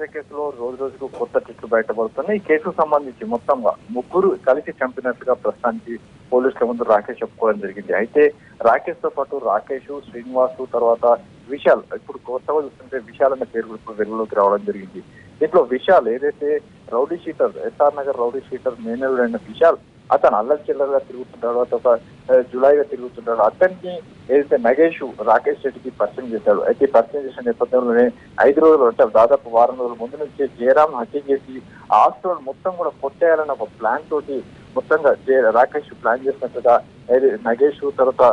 కేసులో రోజు రోజుకు కొత్త ట్విస్టులు బయటపడుతున్నాయి. ఈ కేసుకు సంబంధించి మొత్తంగా ముగ్గురు కలిసి చంపినట్టుగా ప్రస్తుతానికి పోలీసుల ముందు రాకేష్ చెప్పుకోవడం జరిగింది. అయితే రాకేష్ తో పాటు రాకేష్, శ్రీనివాస్, తర్వాత విశాల్, ఇప్పుడు కొత్తగా చూస్తుంటే విశాల్ అనే పేరు ఇప్పుడు వెలుగులోకి రావడం జరిగింది. దీంట్లో విశాల్ ఏదైతే rowdy sheeter, SR Nagar rowdy sheeter manager అయిన విశాల్, అతను అల్లరి చిల్లరగా తిరుగుతుంటాడు, అతను జులైగా తిరుగుతుంటాడు. అతనికి ఏదైతే నగేష్ రాకేష్ రెడ్డికి పరిచయం చేశాడు. అయితే పరిచయం చేసిన నేపథ్యంలోనే 5 రోజులు అంటే దాదాపు వారం రోజుల ముందు నుంచే జయరాం హత్య చేసి ఆస్తులను మొత్తం కూడా కొట్టేయాలని ఒక ప్లాన్ తోటి మొత్తంగా రాకేష్ ప్లాన్ చేసినట్టుగా నగేష్, తర్వాత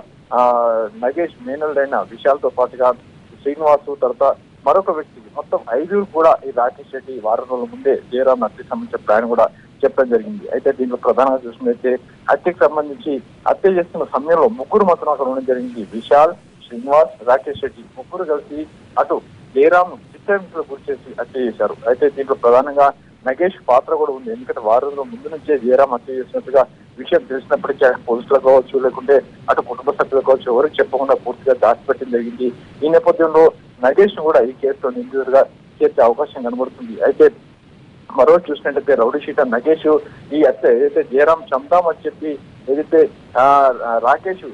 నగేష్ మేనల్డ్ అయిన విశాల్ తో పాటుగా శ్రీనివాస్, తర్వాత మరొక వ్యక్తికి మొత్తం 5 కూడా ఈ రాకేష్ రెడ్డి వారం రోజుల ముందే జయరాం హత్యకు సంబంధించిన ప్లాన్ కూడా చెప్పడం జరిగింది. అయితే దీంట్లో ప్రధానంగా చూసినట్లయితే హత్యకు సంబంధించి హత్య చేస్తున్న సమయంలో ముగ్గురు మాత్రం అక్కడ ఉండడం జరిగింది. విశాల్, శ్రీనివాస్, రాకేష్ రెడ్డి ముగ్గురు కలిసి అటు జయరాం చిత్రహింసలకు గురి చేసి హత్య చేశారు. అయితే దీంట్లో ప్రధానంగా నగేష్ పాత్ర కూడా ఉంది. ఎందుకంటే వారం రోజుల ముందు నుంచే జయరాం హత్య చేసినట్టుగా విషయం తెలిసినప్పటికీ పోలీసులకు కావచ్చు, లేకుంటే అటు కుటుంబ సభ్యులకు కావచ్చు, ఎవరికి చెప్పకుండా పూర్తిగా దాచిపెట్టడం జరిగింది. ఈ నేపథ్యంలో నగేష్ ను కూడా ఈ కేసులో నిందితుడిగా చేర్చే అవకాశం కనబడుతుంది. అయితే మరో చూసినట్లయితే రౌడీ షీటర్ నగేష్ ఈ హత్య ఏదైతే జయరాం చంపుదామని చెప్పి ఏదైతే రాకేష్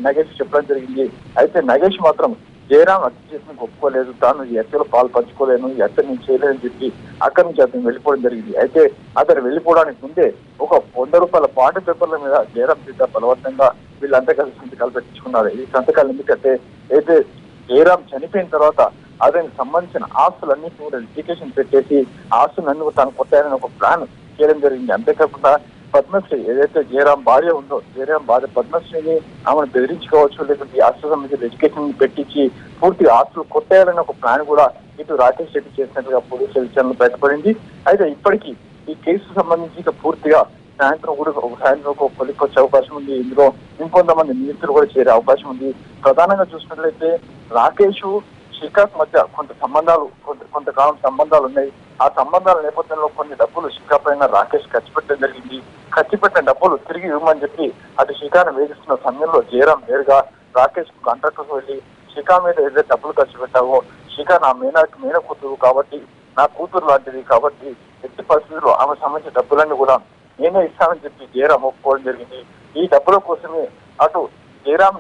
నగేష్ చెప్పడం జరిగింది. అయితే నగేష్ మాత్రం జయరాం హత్య చేసిన ఒప్పుకోలేదు, తాను ఈ హత్యలో పాలు పంచుకోలేను, ఈ హత్య నేను చేయలేదని చెప్పి అక్కడి నుంచి అతను వెళ్ళిపోవడం జరిగింది. అయితే అతను వెళ్ళిపోవడానికి ముందే ఒక 100 రూపాయల పాట పేపర్ల మీద జయరాం చేత బలవంతంగా వీళ్ళంతా కలిసి సంతకాలు పెట్టించుకున్నారు. ఈ సంతకాలు ఎందుకంటే అయితే జయరాం చనిపోయిన తర్వాత అతనికి సంబంధించిన ఆస్తులన్నింటినీ కూడా లిటిగేషన్ పెట్టేసి ఆస్తులన్నీ తాను కొట్టాయని ఒక ప్లాన్ చేయడం జరిగింది. అంతేకాకుండా పద్మశ్రీ ఏదైతే జయరాం భార్య ఉందో, జయరాం భార్య పద్మశ్రీని ఆమెను బెదిరించుకోవచ్చు, లేకుంటే ఈ ఆస్తుల సంబంధించిన ఎడ్యుకేషన్ పెట్టించి పూర్తిగా ఆస్తులు కొట్టేయాలని ఒక ప్లాన్ కూడా ఇటు రాకేష్ రెడ్డి చేసినట్టుగా పోలీసుల విచారణలో బయటపడింది. అయితే ఇప్పటికీ ఈ కేసుకు సంబంధించి ఇక పూర్తిగా సాయంత్రం ఒక కొలికి వచ్చే అవకాశం ఉంది. ఇందులో ఇంకొంతమంది నిందితులు కూడా చేరే అవకాశం ఉంది. ప్రధానంగా చూసినట్లయితే రాకేష్, షికాక్ మధ్య కొంతకాలం సంబంధాలు ఉన్నాయి. ఆ సంబంధాల నేపథ్యంలో కొన్ని డబ్బులు షికా పైన రాకేష్ ఖర్చు పెట్టడం జరిగింది. ఖర్చు పెట్టిన డబ్బులు తిరిగి ఇవ్వమని చెప్పి అటు షికాను వేధిస్తున్న సమయంలో జయరాం నేరుగా రాకేష్ కాంట్రాక్టర్ వెళ్లి షికా మీద ఏదైతే డబ్బులు ఖర్చు పెట్టావో, షికా నా మేన కూతురు కాబట్టి, నా కూతురు లాంటిది కాబట్టి ఎట్టి పరిస్థితుల్లో ఆమె సంబంధించిన డబ్బులన్నీ కూడా నేనే ఇస్తానని చెప్పి జయరాం ఒప్పుకోవడం జరిగింది. ఈ డబ్బుల కోసమే అటు జయరాం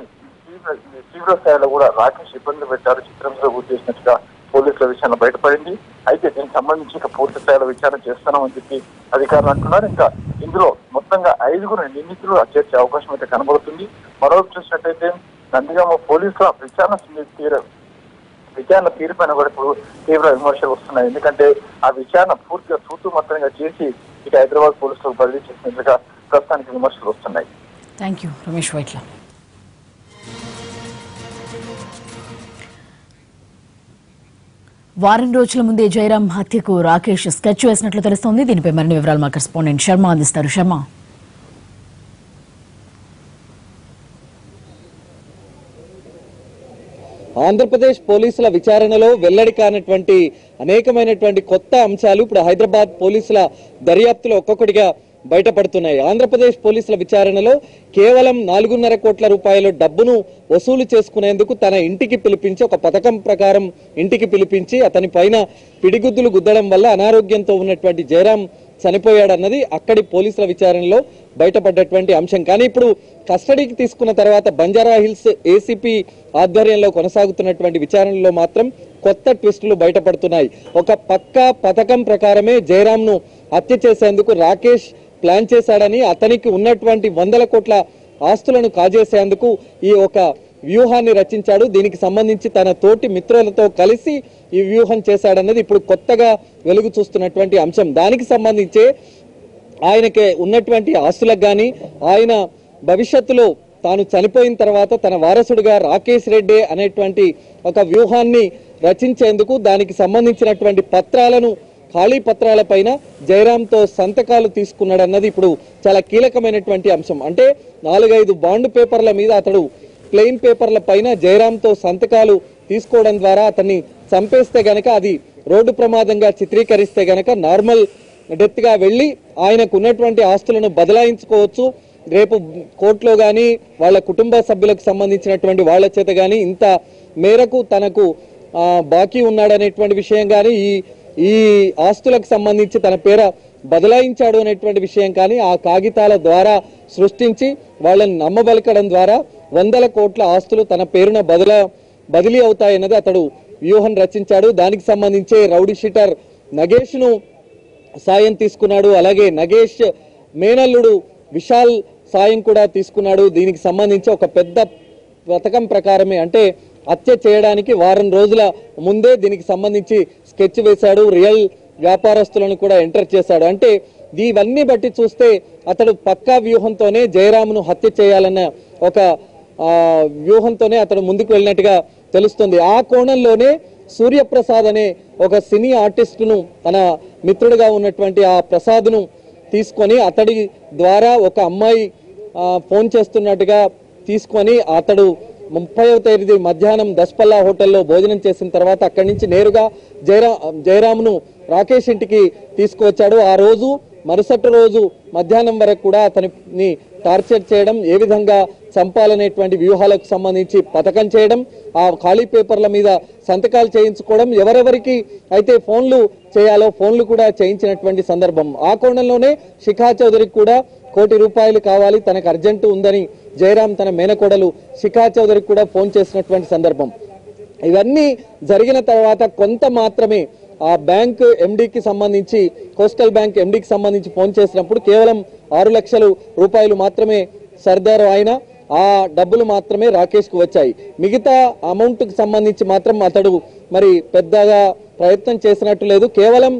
తీవ్ర స్థాయిలో కూడా రాకేష్ ఇబ్బందులు పెట్టారు, చిత్రంలో గురి చేసినట్టుగా పోలీసుల విషయంలో బయటపడింది. అయితే దీనికి సంబంధించి ఇక పూర్తి స్థాయిలో విచారణ చేస్తున్నామని చెప్పి అధికారులు అంటున్నారు. ఇంకా ఇందులో మొత్తంగా 5 నిందితులు చేర్చే అవకాశం అయితే కనబడుతుంది. మరోవైపు చూసినట్టయితే నందిగామ పోలీసుల విచారణ తీరుపైన కూడా ఇప్పుడు తీవ్ర విమర్శలు వస్తున్నాయి. ఎందుకంటే ఆ విచారణ పూర్తిగా సూతుమత్తంగా చేసి ఇక హైదరాబాద్ పోలీసులకు బదిలీ చేసినట్లుగా ప్రస్తుతానికి విమర్శలు వస్తున్నాయి. Thank you Ramesh Vaitla. వారం రోజుల ముందే జయరాం హత్యకు రాకేష్ స్కెచ్ వేసినట్లు తెలుస్తోంది. దీనిపై మరిన్ని వివరాలు మా కరెస్పాండెంట్ శర్మ అందిస్తారు. శర్మ, ఆంధ్రప్రదేశ్ పోలీసుల విచారణలో వెల్లడి కానటువంటి అనేకమైనటువంటి కొత్త అంశాలు ఇప్పుడు హైదరాబాద్ పోలీసుల దర్యాప్తులో ఒక్కొక్కటిగా బయటపడుతున్నాయి. ఆంధ్రప్రదేశ్ పోలీసుల విచారణలో కేవలం 4.5 కోట్ల రూపాయల డబ్బును వసూలు చేసుకునేందుకు తన ఇంటికి పిలిపించి, ఒక పథకం ప్రకారం ఇంటికి పిలిపించి అతని పైన పిడిగుద్దులు గుద్దడం వల్ల అనారోగ్యంతో ఉన్నటువంటి జయరాం చనిపోయాడన్నది అక్కడి పోలీసుల విచారణలో బయటపడ్డటువంటి అంశం. కానీ ఇప్పుడు కస్టడీకి తీసుకున్న తర్వాత బంజారా హిల్స్ ఏసీపీ ఆధ్వర్యంలో కొనసాగుతున్నటువంటి విచారణలో మాత్రం కొత్త ట్విస్టులు బయటపడుతున్నాయి. ఒక పక్కా పథకం ప్రకారమే జయరాంను హత్య చేసేందుకు రాకేష్ ప్లాన్ చేశాడని, అతనికి ఉన్నటువంటి 100 కోట్ల ఆస్తులను కాజేసేందుకు ఈ ఒక వ్యూహాన్ని రచించాడు. దీనికి సంబంధించి తన తోటి మిత్రులతో కలిసి ఈ వ్యూహం చేశాడన్నది ఇప్పుడు కొత్తగా వెలుగు చూస్తున్నటువంటి అంశం. దానికి సంబంధించి ఆయనకి ఉన్నటువంటి ఆస్తులకు కానీ, ఆయన భవిష్యత్తులో తాను చనిపోయిన తర్వాత తన వారసుడిగా రాకేష్ రెడ్డి అనేటువంటి ఒక వ్యూహాన్ని రచించేందుకు దానికి సంబంధించినటువంటి పత్రాలను, ఖాళీ పత్రాల పైన జయరాంతో సంతకాలు తీసుకున్నాడన్నది ఇప్పుడు చాలా కీలకమైనటువంటి అంశం. అంటే 4-5 బాండ్ పేపర్ల మీద అతడు ప్లెయిన్ పేపర్ల పైన జయరాంతో సంతకాలు తీసుకోవడం ద్వారా అతన్ని చంపేస్తే గనక, అది రోడ్డు ప్రమాదంగా చిత్రీకరిస్తే గనక నార్మల్ డెత్ గా వెళ్లి ఆయనకు ఉన్నటువంటి ఆస్తులను బదలాయించుకోవచ్చు. రేపు కోర్టులో గానీ వాళ్ళ కుటుంబ సభ్యులకు సంబంధించినటువంటి వాళ్ళ చేత గానీ ఇంత మేరకు తనకు బాకీ ఉన్నాడనేటువంటి విషయం కానీ ఈ ఆస్తులకు సంబంధించి తన పేర బదలాయించాడు అనేటువంటి విషయం కానీ ఆ కాగితాల ద్వారా సృష్టించి వాళ్ళని నమ్మబలకడం ద్వారా 100 కోట్ల ఆస్తులు తన పేరున బదిలీ అవుతాయన్నది అతడు వ్యూహం రచించాడు. దానికి సంబంధించే రౌడీ షీటర్ నగేష్ ను సాయం తీసుకున్నాడు. అలాగే నగేష్ మేనల్లుడు విశాల్ సాయం కూడా తీసుకున్నాడు. దీనికి సంబంధించి ఒక పెద్ద పథకం ప్రకారమే అంటే హత్య చేయడానికి వారం రోజుల ముందే దీనికి సంబంధించి స్కెచ్ వేశాడు. రియల్ వ్యాపారస్తులను కూడా ఎంటర్ చేశాడు. అంటే ఇవన్నీ బట్టి చూస్తే అతడు పక్కా వ్యూహంతోనే జయరామ్ను హత్య చేయాలన్న ఒక వ్యూహంతోనే అతడు ముందుకు వెళ్ళినట్టుగా తెలుస్తుంది. ఆ కోణంలోనే సూర్యప్రసాద్ అనే ఒక సినీ ఆర్టిస్టును తన మిత్రుడిగా ఉన్నటువంటి ఆ ప్రసాద్ను తీసుకొని అతడి ద్వారా ఒక అమ్మాయి ఫోన్ చేస్తున్నట్టుగా తీసుకొని అతడు 30వ తేదీ మధ్యాహ్నం దస్పల్లా హోటల్లో భోజనం చేసిన తర్వాత అక్కడి నుంచి నేరుగా జయరామ్ను రాకేష్ ఇంటికి తీసుకువచ్చాడు. ఆ రోజు మరుసటి రోజు మధ్యాహ్నం వరకు కూడా అతనిని టార్చర్ చేయడం, ఏ విధంగా చంపాలనేటువంటి వ్యూహాలకు సంబంధించి పథకం చేయడం, ఆ ఖాళీ పేపర్ల మీద సంతకాలు చేయించుకోవడం, ఎవరెవరికి అయితే ఫోన్లు చేయాలో ఫోన్లు కూడా చేయించినటువంటి సందర్భం. ఆ కోణంలోనే శిఖా చౌదరికి కూడా ₹1 కోటి కావాలి, తనకు అర్జెంటు ఉందని జయరాం తన మేనకోడలు శిఖా చౌదరికి కూడా ఫోన్ చేసినటువంటి సందర్భం. ఇవన్నీ జరిగిన తర్వాత కొంత మాత్రమే ఆ బ్యాంక్ ఎండీకి సంబంధించి కోస్టల్ బ్యాంక్ ఎండీకి సంబంధించి ఫోన్ చేసినప్పుడు కేవలం ₹6 లక్షలు మాత్రమే సర్దారు ఆయన. ఆ డబ్బులు మాత్రమే రాకేష్ కు వచ్చాయి. మిగతా అమౌంట్ కు సంబంధించి మాత్రం అతడు మరి పెద్దగా ప్రయత్నం చేసినట్టు లేదు. కేవలం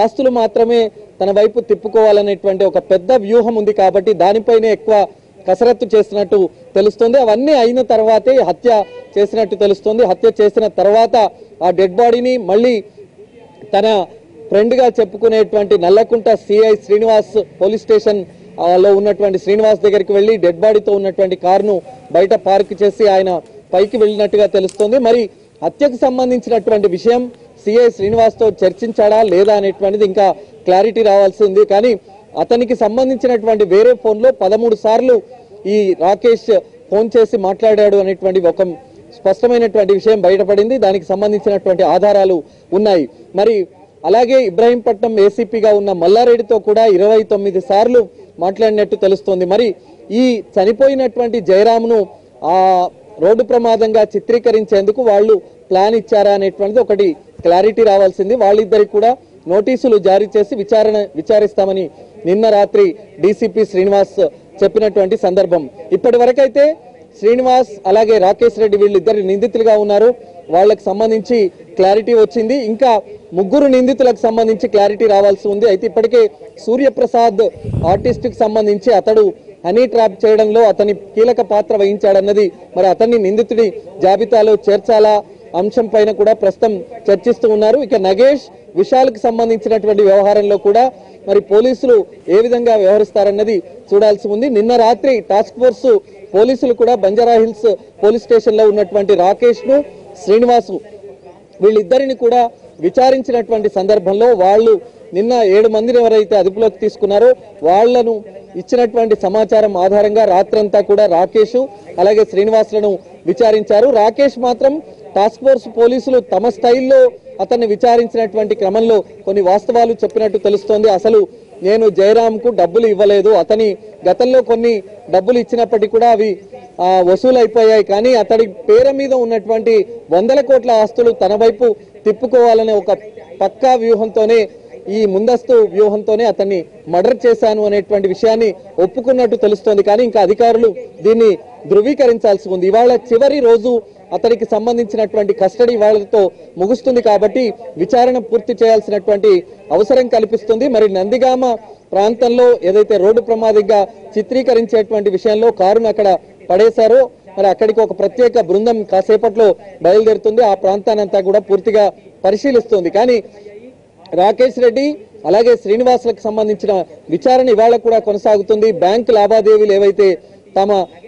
ఆస్తులు మాత్రమే తన వైపు తిప్పుకోవాలనేటువంటి ఒక పెద్ద వ్యూహం ఉంది కాబట్టి దానిపైనే ఎక్కువ కసరత్తు చేసినట్టు తెలుస్తుంది. అవన్నీ అయిన తర్వాతే హత్య చేసినట్టు తెలుస్తుంది. హత్య చేసిన తర్వాత ఆ డెడ్ బాడీని మళ్ళీ తన ఫ్రెండ్ గా చెప్పుకునేటువంటి Nallakunta CI Srinivas police station లో ఉన్నటువంటి శ్రీనివాస్ దగ్గరికి వెళ్లి డెడ్ బాడీతో ఉన్నటువంటి కారును బయట పార్క్ చేసి ఆయన పైకి వెళ్ళినట్టుగా తెలుస్తుంది. మరి హత్యకు సంబంధించినటువంటి విషయం సిఐ శ్రీనివాస్ తో చర్చించాడా లేదా అనేటువంటిది ఇంకా క్లారిటీ రావాల్సి ఉంది. కానీ అతనికి సంబంధించినటువంటి వేరే ఫోన్ లో 13 సార్లు ఈ రాకేష్ ఫోన్ చేసి మాట్లాడాడు అనేటువంటి ఒక స్పష్టమైనటువంటి విషయం బయటపడింది. దానికి సంబంధించినటువంటి ఆధారాలు ఉన్నాయి. మరి అలాగే ఇబ్రాహీంపట్నం ఏసీపీగా ఉన్న మల్లారెడ్డితో కూడా 29 సార్లు మాట్లాడినట్టు తెలుస్తోంది. మరి ఈ చనిపోయినటువంటి జయరామ్ను ఆ రోడ్డు ప్రమాదంగా చిత్రీకరించేందుకు వాళ్ళు ప్లాన్ ఇచ్చారా అనేటువంటిది ఒకటి క్లారిటీ రావాల్సింది. వాళ్ళిద్దరికి కూడా నోటీసులు జారీ చేసి విచారిస్తామని నిన్న రాత్రి డీసీపీ శ్రీనివాస్ చెప్పినటువంటి సందర్భం. ఇప్పటి వరకైతే శ్రీనివాస్ అలాగే రాకేష్ రెడ్డి వీళ్ళిద్దరు నిందితులుగా ఉన్నారు. వాళ్ళకి సంబంధించి క్లారిటీ వచ్చింది. ఇంకా 3 నిందితులకు సంబంధించి క్లారిటీ రావాల్సి ఉంది. అయితే ఇప్పటికే సూర్యప్రసాద్ ఆర్టిస్ట్ కి సంబంధించి అతడు హనీ ట్రాప్ చేయడంలో అతని కీలక పాత్ర వహించాడన్నది మరి అతన్ని నిందితుడి జాబితాలో చేర్చాలా అంశం పైన కూడా ప్రస్తుతం చర్చిస్తూ ఉన్నారు. ఇక నగేష్ విశాల్ కి సంబంధించినటువంటి వ్యవహారంలో కూడా మరి పోలీసులు ఏ విధంగా వ్యవహరిస్తారన్నది చూడాల్సి ఉంది. నిన్న రాత్రి టాస్క్ ఫోర్స్ పోలీసులు కూడా బంజారా హిల్స్ పోలీస్ స్టేషన్ లో ఉన్నటువంటి రాకేష్ ను శ్రీనివాసు వీళ్ళిద్దరిని కూడా విచారించినటువంటి సందర్భంలో వాళ్ళు నిన్న 7 మందిని ఎవరైతే అదుపులోకి తీసుకున్నారో వాళ్లను ఇచ్చినటువంటి సమాచారం ఆధారంగా రాత్రంతా కూడా రాకేష్ అలాగే శ్రీనివాసులను విచారించారు. రాకేష్ మాత్రం టాస్క్ ఫోర్స్ పోలీసులు తమ స్టైల్లో అతన్ని విచారించినటువంటి క్రమంలో కొన్ని వాస్తవాలు చెప్పినట్టు తెలుస్తోంది. అసలు నేను జయరాంకు డబ్బులు ఇవ్వలేదు, అతని గతంలో కొన్ని డబ్బులు ఇచ్చినప్పటికీ కూడా అవి వసూలు అయిపోయాయి, కానీ అతడి పేరు మీద ఉన్నటువంటి 100 కోట్ల ఆస్తులు తన వైపు తిప్పుకోవాలనే ఒక పక్కా వ్యూహంతోనే ఈ ముందస్తు వ్యూహంతోనే అతన్ని మర్డర్ చేశాను అనేటువంటి విషయాన్ని ఒప్పుకున్నట్టు తెలుస్తోంది. కానీ ఇంకా అధికారులు దీన్ని ధృవీకరించాల్సి ఉంది. ఇవాళ చివరి రోజు అతనికి సంబంధించినటువంటి కస్టడీ వాళ్ళతో ముగుస్తుంది కాబట్టి విచారణ పూర్తి చేయాల్సినటువంటి అవసరం కల్పిస్తుంది. మరి నందిగామ ప్రాంతంలో ఏదైతే రోడ్డు ప్రమాదంగా చిత్రీకరించేటువంటి విషయంలో కారును అక్కడ పడేశారో మరి అక్కడికి ఒక ప్రత్యేక బృందం కాసేపట్లో బయలుదేరుతుంది. ఆ ప్రాంతానంతా కూడా పూర్తిగా పరిశీలిస్తుంది. కానీ రాకేష్ రెడ్డి అలాగే శ్రీనివాసులకు సంబంధించిన విచారణ ఇవాళ కూడా కొనసాగుతుంది. బ్యాంకు లావాదేవీలు ఏవైతే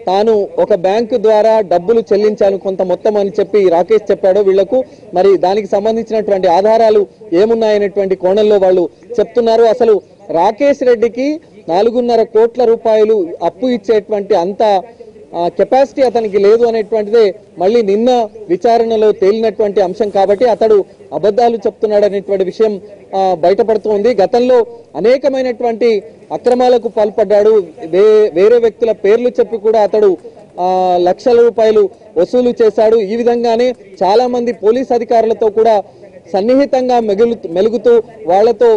తాను ఒక బ్యాంకు ద్వారా డబ్బులు చెల్లించాను కొంత మొత్తం అని చెప్పి రాకేష్ చెప్పాడో వీళ్లకు మరి దానికి సంబంధించినటువంటి ఆధారాలు ఏమున్నాయనేటువంటి కోణంలో వాళ్ళు చెప్తున్నారు. అసలు రాకేష్ రెడ్డికి 4.5 కోట్ల రూపాయలు అప్పు ఇచ్చేటువంటి అంత కెపాసిటీ అతనికి లేదు అనేటువంటిదే మళ్ళీ నిన్న విచారణలో తేలినటువంటి అంశం కాబట్టి అతడు అబద్ధాలు చెప్తున్నాడు అనేటువంటి విషయం బయటపడుతోంది. గతంలో అనేకమైనటువంటి అక్రమాలకు పాల్పడ్డాడు. వేరే వ్యక్తుల పేర్లు చెప్పి కూడా అతడు లక్షల రూపాయలు వసూలు చేశాడు. ఈ విధంగానే చాలా మంది పోలీస్ అధికారులతో కూడా సన్నిహితంగా మెలుగుతూ వాళ్లతో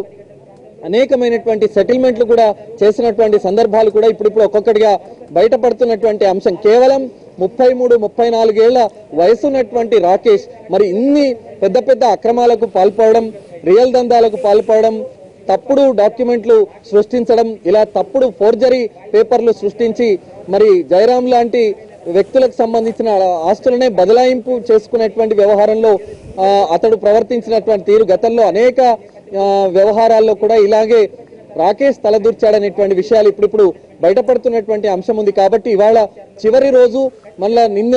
అనేకమైనటువంటి సెటిల్మెంట్లు కూడా చేసినటువంటి సందర్భాలు కూడా ఇప్పుడు ఒక్కొక్కటిగా బయటపడుతున్నటువంటి అంశం. కేవలం 33-34 ఏళ్ల వయసున్నటువంటి రాకేష్ మరి ఇన్ని పెద్ద పెద్ద అక్రమాలకు పాల్పడడం, రియల్ దందాలకు పాల్పడడం, తప్పుడు డాక్యుమెంట్లు సృష్టించడం, ఇలా తప్పుడు ఫోర్జరీ పేపర్లు సృష్టించి మరి జయరాం లాంటి వ్యక్తులకు సంబంధించిన ఆస్తులనే బదలాయింపు చేసుకునేటువంటి వ్యవహారంలో అతడు ప్రవర్తించినటువంటి తీరు గతంలో అనేక వ్యవహారాల్లో కూడా ఇలాగే రాకేష్ తలదూర్చాడనేటువంటి విషయాలు ఇప్పుడు బయటపడుతున్నటువంటి అంశం ఉంది. కాబట్టి ఇవాళ చివరి రోజు మళ్ళా నిన్న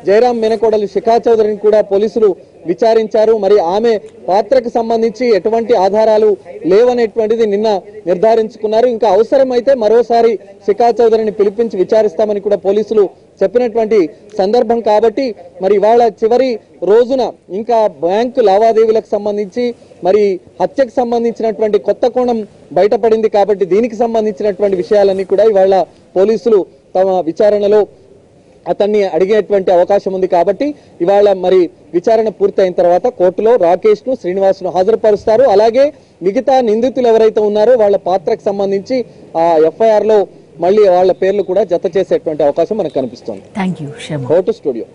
జయరాం మేనకోడలు శిఖా చౌదరిని కూడా పోలీసులు విచారించారు. మరి ఆమె పాత్రకు సంబంధించి ఎటువంటి ఆధారాలు లేవనేటువంటిది నిన్న నిర్ధారించుకున్నారు. ఇంకా అవసరమైతే మరోసారి శిఖా చౌదరిని పిలిపించి విచారిస్తామని కూడా పోలీసులు చెప్పినటువంటి సందర్భం. కాబట్టి మరి ఇవాళ చివరి రోజున ఇంకా బ్యాంకు లావాదేవీలకు సంబంధించి మరి హత్యకు సంబంధించినటువంటి కొత్త కోణం బయటపడింది. కాబట్టి దీనికి సంబంధించినటువంటి విషయాలన్నీ కూడా ఇవాళ పోలీసులు తమ విచారణలో అతన్ని అడిగేటువంటి అవకాశం ఉంది. కాబట్టి ఇవాళ మరి విచారణ పూర్తయిన తర్వాత కోర్టులో రాకేష్ ను శ్రీనివాస్ ను హాజరుపరుస్తారు. అలాగే మిగతా నిందితులు ఎవరైతే ఉన్నారో వాళ్ళ పాత్రకు సంబంధించి ఆ ఎఫ్ఐఆర్ లో మళ్ళీ వాళ్ళ పేర్లు కూడా జత చేసేటువంటి అవకాశం మనకు కనిపిస్తోంది. థాంక్యూ శర్మ. Court studio.